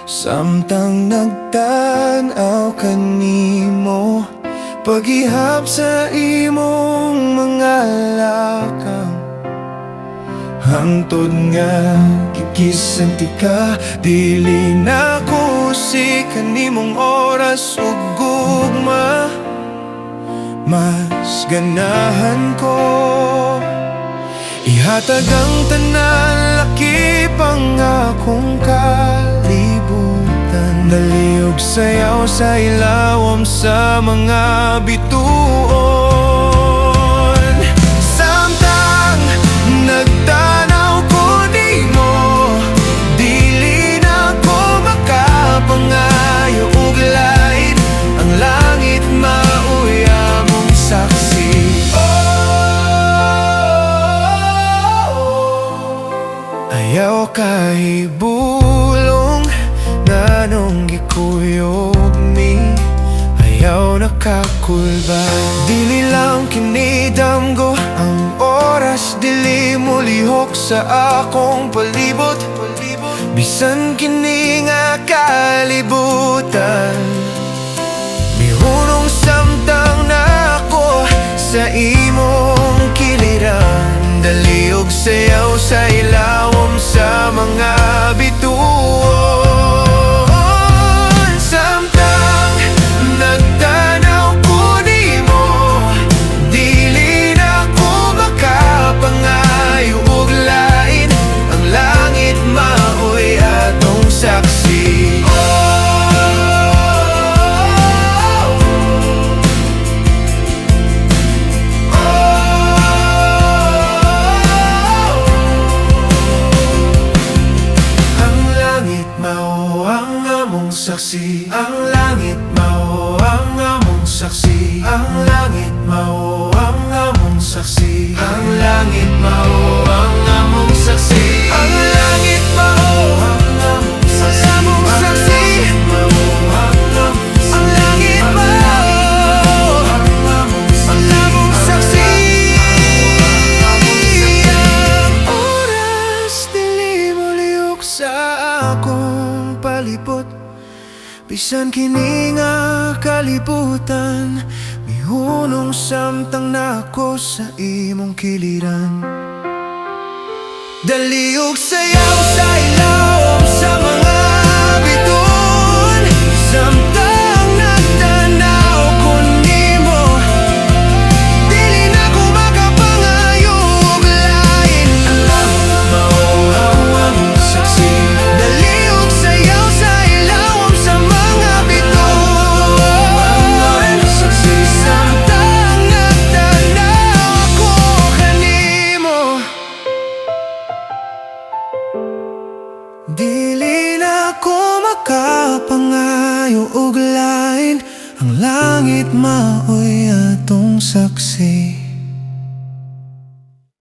Samtang nagtanaw kanimo, paghihap sa imong mga lakang. Hangtod nga kikisanti ka, dili na ko si kanimong oras ug gugma. Mas ganahan ko ihatag ang tanan, laki pang akong kalibutan. Naliyog sayaw sa ilawom sa mga bituon. Samtang nagtanaw ko nimo, dili na ko makapangayo ug lain. Ang langit mauy among saksi. Ayaw kahibulong nanong gikuyog mi, ayaw nakakulba. Dili lang kinidamgo ang oras, dili mo lihok sa akong palibot. Bisan kini nga kalibutan, mihunong samtang na ako sa imong kiliran. Daliog sayaw sa ilawom sa mga bituon. Samtang nagtanaw ko nimo, dili na ko makapangayo ug lain. Ang langit maoy atong saksi. Saksi, ang langit mao ang among saksi. Ang langit mao ang among saksi. Ang langit mao ang among saksi. Ang langit mao ang among saksi. Ang langit mao ang among saksi. Ang oras dili mo lihok sa akong palibot. Bisan kini nga kalibutan, mihunong samtang na ako sa imong kiliran. Daliog sayaw sa ilawom sa mga bituon. Samtang nagtanaw ko nimo, dili na ko makapangayo ug lain. Ang langit mao ang among saksi. Daliog sayaw sa ilawom sa mga bituon. Samtang nagtanaw ako kanimo, dili na ko makapangayo ug lain. Ang langit maoy atong saksi.